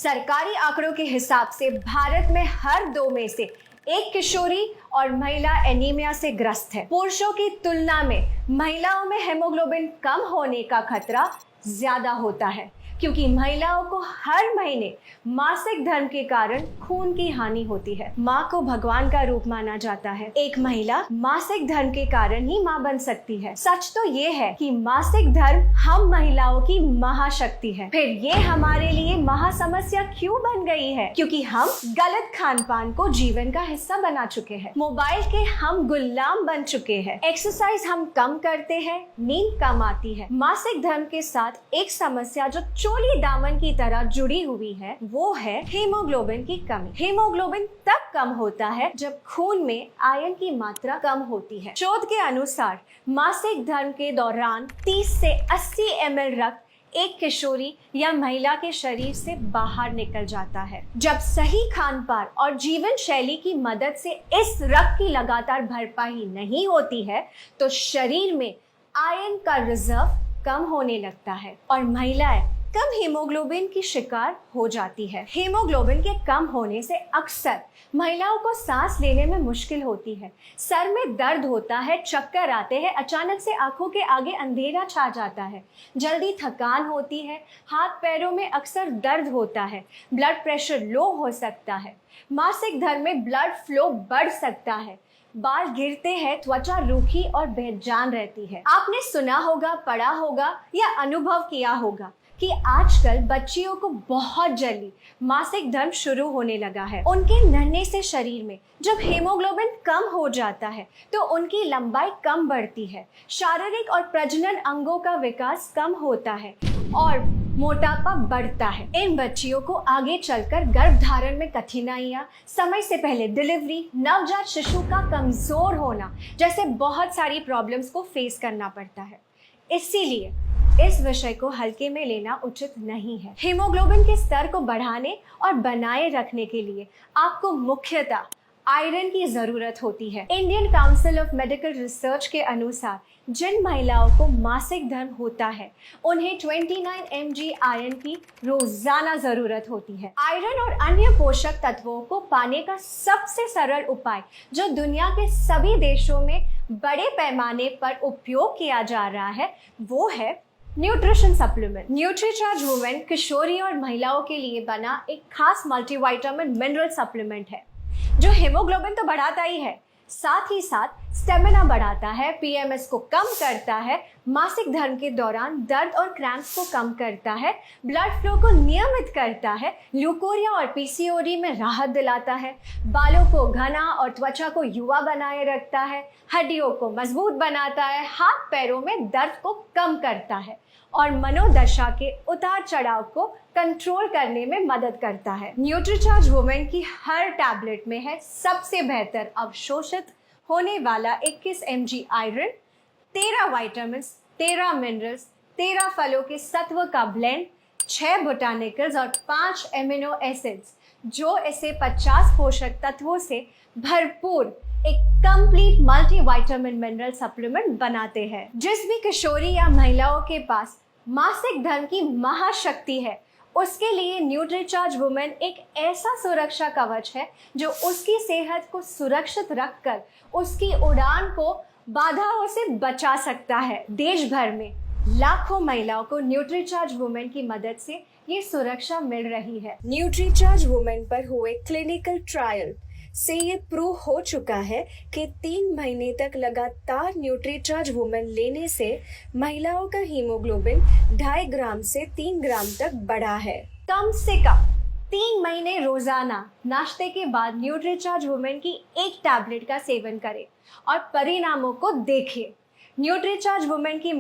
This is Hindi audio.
सरकारी आंकड़ों के हिसाब से भारत में हर 2 में से एक किशोरी और महिला एनीमिया से ग्रस्त है। पुरुषों की तुलना में महिलाओं में हेमोग्लोबिन कम होने का खतरा ज्यादा होता है, क्योंकि महिलाओं को हर महीने मासिक धर्म के कारण खून की हानि होती है। माँ को भगवान का रूप माना जाता है। एक महिला मासिक धर्म के कारण ही माँ बन सकती है। सच तो ये है कि मासिक धर्म हम महिलाओं की महाशक्ति है। फिर ये हमारे लिए महासमस्या क्यों बन गई है? क्योंकि हम गलत खान पान को जीवन का हिस्सा बना चुके हैं। मोबाइल के हम गुलाम बन चुके हैं। एक्सरसाइज हम कम करते हैं, नींद कम आती है। मासिक धर्म के साथ एक समस्या जो चोली दामन की तरह जुड़ी हुई है, वो है हीमोग्लोबिन की कमी। हीमोग्लोबिन तब कम होता है जब खून में आयरन की मात्रा कम होती है। शोध के अनुसार मासिक धर्म के दौरान 30 से 80 ml रक्त एक किशोरी या महिला के शरीर से बाहर निकल जाता है। जब सही खान पान और जीवन शैली की मदद से इस रक्त की लगातार भरपाई नहीं होती है, तो शरीर में आयरन का रिजर्व कम होने लगता है और महिलाएं कम हीमोग्लोबिन की शिकार हो जाती है। हीमोग्लोबिन के कम होने से अक्सर महिलाओं को सांस लेने में मुश्किल होती है, सर में दर्द होता है, चक्कर आते हैं, अचानक से आंखों के आगे अंधेरा छा जाता है, जल्दी थकान होती है, हाथ पैरों में अक्सर दर्द होता है, ब्लड प्रेशर लो हो सकता है, मासिक धर्म में ब्लड फ्लो बढ़ सकता है, बाल गिरते हैं, त्वचा रूखी और बेजान रहती है। आपने सुना होगा, पढ़ा होगा या अनुभव किया होगा कि आजकल बच्चियों को बहुत जल्दी मासिक धर्म शुरू होने लगा है। उनके नन्हे से शरीर में जब हीमोग्लोबिन कम हो जाता है तो उनकी लंबाई कम बढ़ती है, शारीरिक और प्रजनन अंगों का विकास कम होता है और मोटापा बढ़ता है। इन बच्चियों को आगे चलकर गर्भधारण में कठिनाइयां, समय से पहले डिलीवरी, नवजात शिशु का कमजोर होना जैसे बहुत सारी प्रॉब्लम्स को फेस करना पड़ता है। इसीलिए इस विषय को हल्के में लेना उचित नहीं है। हीमोग्लोबिन के स्तर को बढ़ाने और बनाए रखने के लिए आपको मुख्यतः आयरन की जरूरत होती है। Indian council of medical research के अनुसार जिन महिलाओं को मासिक धर्म होता है, उन्हें 29 mg आयरन की रोजाना जरूरत होती है। आयरन और अन्य पोषक तत्वों को पाने का सबसे सरल उपाय जो दुनिया के सभी देशों में बड़े पैमाने पर उपयोग किया जा रहा है, वो है न्यूट्रिशन सप्लीमेंट। न्यूट्रीचार्ज वुमेन किशोरी और महिलाओं के लिए बना एक खास मल्टीविटामिन मिनरल सप्लीमेंट है जो हीमोग्लोबिन तो बढ़ाता ही है, साथ ही साथ स्टेमिना बढ़ाता है, पीएमएस को कम करता है, मासिक धर्म के दौरान दर्द और क्रैम्प्स को कम करता है, ब्लड फ्लो को नियमित करता है, ल्यूकोरिया और पीसीओडी में राहत दिलाता है, बालों को घना और त्वचा को युवा बनाए रखता है, हड्डियों को मजबूत बनाता है, हाथ पैरों में दर्द को कम करता है और मनोदशा के उतार चढ़ाव को कंट्रोल करने में मदद करता है। न्यूट्रीचार्ज वुमेन की हर टैबलेट में है सबसे बेहतर अवशोषित होने वाला 21 mg आयरन, 13 विटामिन, 13 मिनरल्स, 13 फलों के सत्व का ब्लेंड, 6 बोटानिकल्स और 5 एमिनो एसिड्स जो इसे 50 पोषक तत्वों से भरपूर एक कंप्लीट मल्टीविटामिन मिनरल सप्लीमेंट बनाते हैं। जिस भी किशोरी या महिलाओं के पास मासिक धर्म की महाशक्ति है, उसके लिए न्यूट्रीचार्ज वुमेन एक ऐसा सुरक्षा कवच है जो उसकी सेहत को सुरक्षित रखकर उसकी उड़ान को बाधाओं से बचा सकता है। देश भर में लाखों महिलाओं को न्यूट्रीचार्ज वुमेन की मदद से ये सुरक्षा मिल रही है। न्यूट्रीचार्ज वुमेन पर हुए क्लिनिकल ट्रायल से ये प्रूव हो चुका है कि 3 महीने तक लगातार न्यूट्रीचार्ज वुमेन लेने से महिलाओं का हीमोग्लोबिन 2.5 ग्राम से 3 ग्राम तक बढ़ा है। कम से कम 3 महीने रोजाना नाश्ते के बाद न्यूट्रीचार्ज वुमेन की एक टैबलेट का सेवन करें और परिणामों को देखें। न्यूट्रीचार्ज वुमेन की